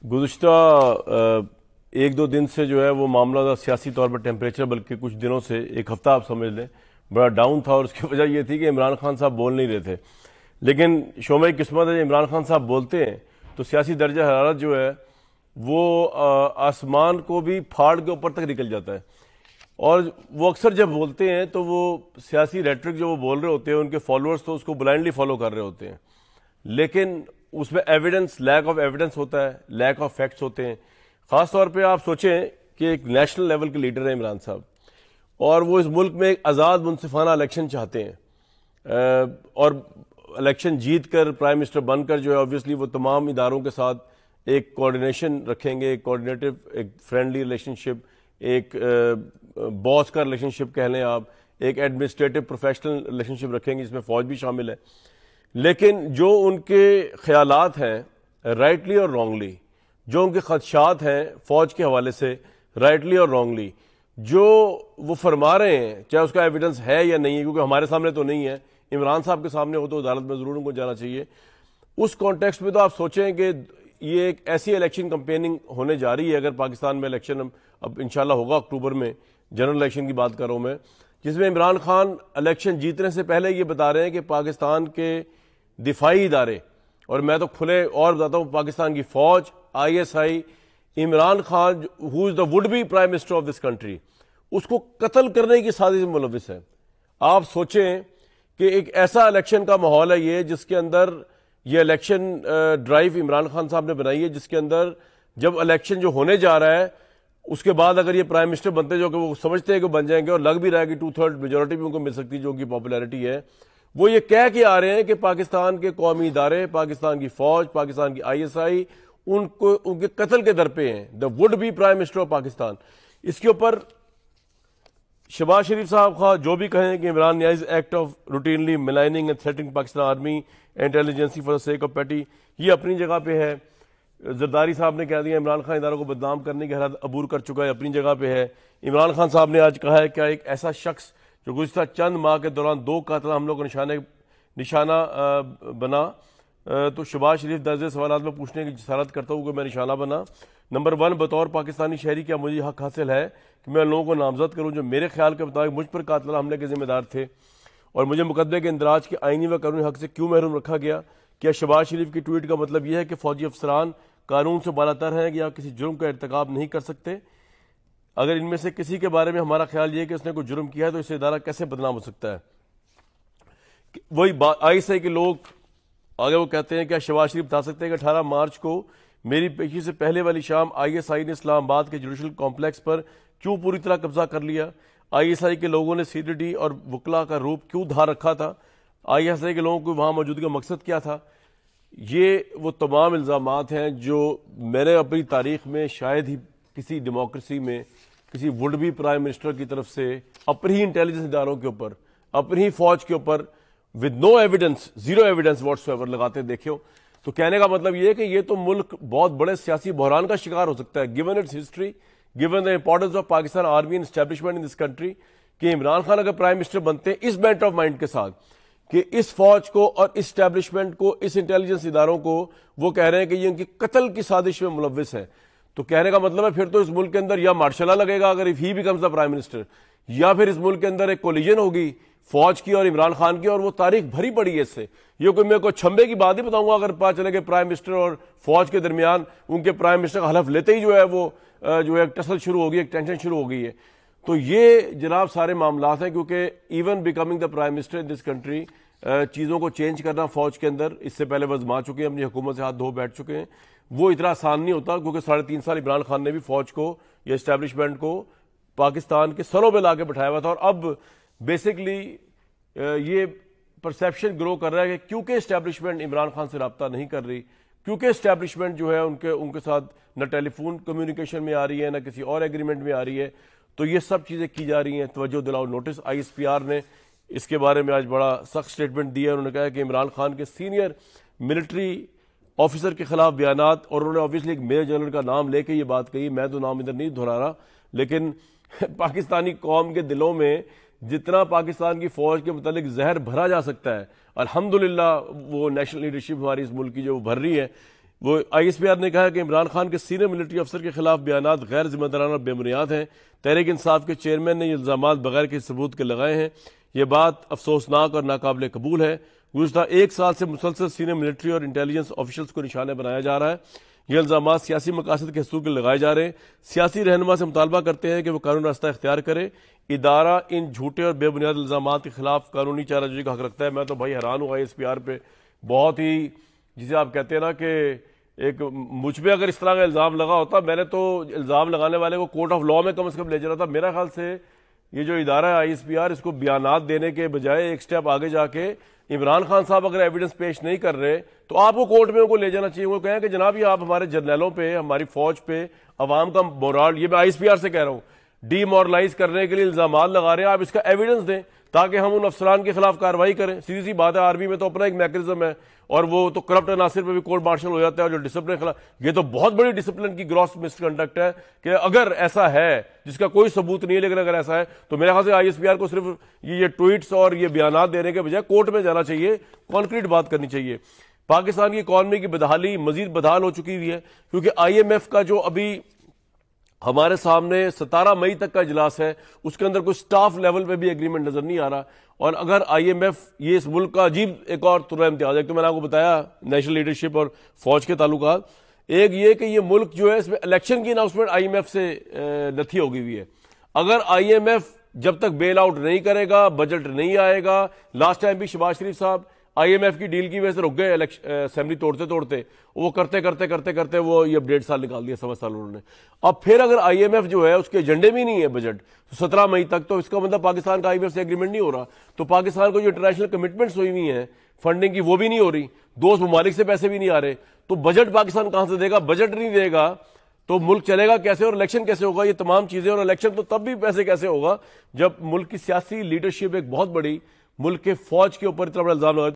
گزشتہ ایک دو دن سے جو ہے وہ معاملہ سیاسی طور پر ٹیمپریچر بلکہ کچھ دنوں سے ایک ہفتہ آپ سمجھ لیں بڑا ڈاؤن تھا، اور اس کی وجہ یہ تھی کہ عمران خان صاحب بول نہیں رہے تھے. لیکن شعبۂ قسمت ہے، عمران خان صاحب بولتے ہیں تو سیاسی درجہ حرارت جو ہے وہ آسمان کو بھی پھاڑ کے اوپر تک نکل جاتا ہے. اور وہ اکثر جب بولتے ہیں تو وہ سیاسی ریٹرک جو وہ بول رہے ہوتے ہیں ان کے فالوورز تو اس کو بلائنڈلی فالو کر رہے ہوتے ہیں، لیکن اس میں ایویڈنس، لیک آف ایویڈنس ہوتا ہے، لیک آف فیکٹس ہوتے ہیں. خاص طور پہ آپ سوچیں کہ ایک نیشنل لیول کے لیڈر ہیں عمران صاحب، اور وہ اس ملک میں ایک آزاد منصفانہ الیکشن چاہتے ہیں، اور الیکشن جیت کر پرائم منسٹر بن کر جو ہے آبویسلی وہ تمام اداروں کے ساتھ ایک کوآرڈینیشن رکھیں گے، ایک کوآرڈینیٹو، ایک فرینڈلی ریلیشن شپ، ایک باس کا ریلیشن شپ کہہ لیں آپ، ایک ایڈمنسٹریٹو پروفیشنل ریلیشن شپ رکھیں گے جس میں فوج بھی شامل ہے. لیکن جو ان کے خیالات ہیں رائٹلی اور رانگلی، جو ان کے خدشات ہیں فوج کے حوالے سے رائٹلی اور رانگلی، جو وہ فرما رہے ہیں چاہے اس کا ایویڈنس ہے یا نہیں ہے، کیونکہ ہمارے سامنے تو نہیں ہے، عمران صاحب کے سامنے ہو تو عدالت میں ضرور ان کو جانا چاہیے. اس کانٹیکسٹ میں تو آپ سوچیں کہ یہ ایک ایسی الیکشن کمپیننگ ہونے جا رہی ہے، اگر پاکستان میں الیکشن اب انشاءاللہ ہوگا اکتوبر میں، جنرل الیکشن کی بات کر رہا ہوں میں، جس میں عمران خان الیکشن جیتنے سے پہلے یہ بتا رہے ہیں کہ پاکستان کے دفاعی ادارے، اور میں تو کھلے اور بتاتا ہوں پاکستان کی فوج، I S I, Imran Khan who is the would be prime minister of this country, اس کو قتل کرنے کی سازش میں ملوث ہے. آپ سوچیں کہ ایک ایسا الیکشن کا ماحول ہے یہ جس کے اندر یہ الیکشن ڈرائیو عمران خان صاحب نے بنائی ہے، جس کے اندر جب الیکشن جو ہونے جا رہا ہے اس کے بعد اگر یہ پرائم منسٹر بنتے جو کہ وہ سمجھتے ہیں کہ بن جائیں گے، اور لگ بھی رہا ہے کہ 2/3 میجورٹی بھی ان کو مل سکتی جو ان کی پاپولیرٹی ہے، وہ یہ کہہ کے آ رہے ہیں کہ پاکستان کے قومی ادارے، پاکستان کی فوج، پاکستان کی آئی ایس آئی ان کے قتل کے در پہ ہیں، the would be prime minister of Pakistan. اس کے اوپر شہباز شریف صاحب خواہ جو بھی کہیں کہ Imran Niaz act of routinely maligning and threatening Pakistan army intelligence for the sake of petty, یہ اپنی جگہ پہ ہے. زرداری صاحب نے کہہ دیا عمران خان اداروں کو بدنام کرنے کی حالت عبور کر چکا ہے، اپنی جگہ پہ ہے. عمران خان صاحب نے آج کہا ہے کہ ایک ایسا شخص جو گزشتہ چند ماہ کے دوران 2 قاتل حملوں کو نشانہ بنا، تو شہباز شریف درج سوالات میں پوچھنے کی جسارت کرتا ہوں کہ میں نشانہ بنا. نمبر 1، بطور پاکستانی شہری کیا مجھے حق حاصل ہے کہ میں ان لوگوں کو نامزد کروں جو میرے خیال کے مطابق مجھ پر قاتلانہ حملے کے ذمہ دار تھے، اور مجھے مقدمے کے اندراج کے آئینی و قانونی حق سے کیوں محروم رکھا گیا؟ کیا شہباز شریف کی ٹویٹ کا مطلب یہ ہے کہ فوجی افسران قانون سے بالاتر ہیں یا کسی جرم کا ارتکاب نہیں کر سکتے؟ اگر ان میں سے کسی کے بارے میں ہمارا خیال یہ ہے کہ اس نے کوئی جرم کیا ہے تو اسے ادارہ کیسے بدنام ہو سکتا ہے؟ وہی آئی ایس آئی کے لوگ آگے وہ کہتے ہیں کہ شہباز شریف بتا سکتے ہیں کہ 18 مارچ کو میری پیشی سے پہلے والی شام آئی ایس آئی نے اسلام آباد کے جوڈیشل کمپلیکس پر کیوں پوری طرح قبضہ کر لیا؟ آئی ایس آئی کے لوگوں نے سی ڈی ڈی اور وکلا کا روپ کیوں دھار رکھا تھا؟ آئی ایس آئی کے لوگوں کو وہاں موجودگی کا مقصد کیا تھا؟ یہ وہ تمام الزامات ہیں جو میں نے اپنی تاریخ میں شاید ہی کسی ڈیموکریسی میں کسی وڈ بی پرائم منسٹر کی طرف سے اپنی ہی انٹیلیجنس اداروں کے اوپر، اپنی ہی فوج کے اوپر with no evidence, zero evidence what's ever لگاتے دیکھے ہو. تو کہنے کا مطلب یہ ہے کہ یہ تو ملک بہت بڑے سیاسی بحران کا شکار ہو سکتا ہے، given its history, given the importance of Pakistan army and establishment in this country, کہ عمران خان اگر پرائم منسٹر بنتے ہیں اس بینٹ آف مائنڈ کے ساتھ کہ اس فوج کو اور اس اسٹیبلشمنٹ کو، اس انٹیلیجنس اداروں کو وہ کہہ رہے ہیں کہ یہ ان کی قتل کی سازش میں ملوث ہے، تو کہنے کا مطلب ہے پھر تو اس ملک کے اندر یا مارشل لا لگے گا اگر if he becomes the prime minister, یا پھر اس ملک کے اندر ایک کولیجن ہوگی فوج کی اور عمران خان کی، اور وہ تاریخ بھری پڑی ہے اس سے. یہ کوئی میں کو چھمبے کی بات نہیں بتاؤں گا اگر پتا چلے کہ پرائم منسٹر اور فوج کے درمیان ان کے پرائم منسٹر کا حلف لیتے ہی جو ہے وہ جو ہے ایک ٹسل شروع ہوگی، ایک ٹینشن شروع ہو گئی ہے. تو یہ جناب سارے معاملات ہیں، کیونکہ even becoming the prime minister in this country, چیزوں کو چینج کرنا فوج کے اندر اس سے پہلے وہ آزما چکے ہیں، اپنی حکومت سے ہاتھ دھو بیٹھ چکے ہیں، وہ اتنا آسان نہیں ہوتا، کیونکہ 3.5 سال عمران خان نے بھی فوج کو یا اسٹیبلشمنٹ کو پاکستان کے سروں پہ لا کے بٹھایا ہوا تھا. اور اب بیسکلی یہ پرسیپشن گرو کر رہا ہے کہ کیونکہ اسٹیبلشمنٹ عمران خان سے رابطہ نہیں کر رہی، کیونکہ اسٹیبلشمنٹ جو ہے ان کے ساتھ نہ ٹیلی فون کمیونیکیشن میں آ رہی ہے، نہ کسی اور ایگریمنٹ میں آ رہی ہے، تو یہ سب چیزیں کی جا رہی ہیں. توجہ دلاؤ notice, I S P R نے اس کے بارے میں آج بڑا سخت سٹیٹمنٹ دیا. انہوں نے کہا کہ عمران خان کے سینئر ملٹری آفیسر کے خلاف بیانات، اور انہوں نے آبویسلی ایک میجر جنرل کا نام لے کے یہ بات کہی، میں تو نام ادھر نہیں دہرا رہا، لیکن پاکستانی قوم کے دلوں میں جتنا پاکستان کی فوج کے متعلق زہر بھرا جا سکتا ہے، الحمدللہ وہ نیشنل لیڈرشپ ہماری اس ملک کی جو بھر رہی ہے. وہ ISPR نے کہا کہ عمران خان کے سینئر ملٹری افسر کے خلاف بیانات غیر ذمہ دارانہ اور بے بنیاد ہیں. تحریک انصاف کے چیئرمین نے یہ الزامات بغیر کسی ثبوت کے لگائے ہیں. یہ بات افسوسناک اور ناقابل قبول ہے. گزشتہ 1 سال سے مسلسل سینئر ملٹری اور انٹیلیجنس آفیشلز کو نشانہ بنایا جا رہا ہے. یہ الزامات سیاسی مقاصد کے حصول کے لگائے جا رہے ہیں. سیاسی رہنما سے مطالبہ کرتے ہیں کہ وہ قانون راستہ اختیار کرے. ادارہ ان جھوٹے اور بے بنیاد الزامات کے خلاف قانونی چارہ جوئی کا حق رکھتا ہے. میں تو بھائی حیران ہوں ISPR پہ. بہت ہی جسے آپ کہتے ہیں نا کہ ایک مجھ پہ اگر اس طرح کا الزام لگا ہوتا، میں نے تو الزام لگانے والے کو کورٹ آف لاء میں کم از کم لے جانا تھا. میرا خیال سے یہ جو ادارہ ہے ISPR، اس کو بیانات دینے کے بجائے ایک سٹیپ آگے جا کے عمران خان صاحب اگر ایویڈنس پیش نہیں کر رہے تو آپ کو کورٹ میں ان کو لے جانا چاہیے. وہ کہیں کہ جناب یہ آپ ہمارے جرنیلوں پہ، ہماری فوج پہ، عوام کا مورال، یہ میں ISPR سے کہہ رہا ہوں، ڈی مورلائز کرنے کے لیے الزامات لگا رہے ہیں. آپ اس کا ایویڈنس دیں تاکہ ہم ان افسران کے خلاف کارروائی کریں. سیدھی سی بات ہے، آرمی میں تو اپنا ایک میکینزم ہے، اور وہ تو کرپٹ عناصر پہ بھی کورٹ مارشل ہو جاتا ہے. اور جو ڈسپلن خلاف، یہ تو بہت بڑی ڈسپلن کی گراس مس کنڈکٹ ہے کہ اگر ایسا ہے جس کا کوئی ثبوت نہیں ہے، لیکن اگر ایسا ہے تو میرے خیال سے ISPR کو صرف یہ ٹویٹس اور یہ بیانات دینے کے بجائے کورٹ میں جانا چاہیے، کانکریٹ بات کرنی چاہیے. پاکستان کی اکانومی کی بدحالی مزید بدحال ہو چکی ہوئی ہے، کیونکہ IMF کا جو ابھی ہمارے سامنے 17 مئی تک کا اجلاس ہے، اس کے اندر کوئی سٹاف لیول پہ بھی ایگریمنٹ نظر نہیں آ رہا. اور اگر IMF، یہ اس ملک کا عجیب ایک اور طرح امتیاز ہے، تو میں نے آپ کو بتایا نیشنل لیڈرشپ اور فوج کے تعلقات. ایک یہ کہ یہ ملک جو ہے اس میں الیکشن کی اناؤنسمنٹ IMF سے نتھی ہو گئی ہوئی ہے. اگر IMF جب تک بیل آؤٹ نہیں کرے گا، بجٹ نہیں آئے گا. لاسٹ ٹائم بھی شہباز شریف صاحب IMF کی ڈیل کی وجہ سے رک گئے اسمبلی توڑتے وہ کرتے وہ یہ 1.5 سال نکال دیا، 7 سال انہوں نے. اب پھر اگر IMF جو ہے اس کے ایجنڈے میں نہیں ہے بجٹ 17 مئی تک، تو اس کا مطلب پاکستان کا IMF سے ایگریمنٹ نہیں ہو رہا. تو پاکستان کو جو انٹرنیشنل کمٹمنٹس ہوئی ہوئی ہیں فنڈنگ کی، وہ بھی نہیں ہو رہی. دوست ممالک سے پیسے بھی نہیں آ رہے. تو بجٹ پاکستان کہاں سے دے گا؟ بجٹ نہیں دے گا تو ملک چلے گا کیسے؟ اور الیکشن کیسے ہوگا؟ یہ تمام چیزیں. اور الیکشن تو تب بھی پیسے کیسے ہوگا جب ملک کی سیاسی لیڈرشپ ایک بہت بڑی ملک کے فوج کے اوپر اتنا بڑا الزام لگا.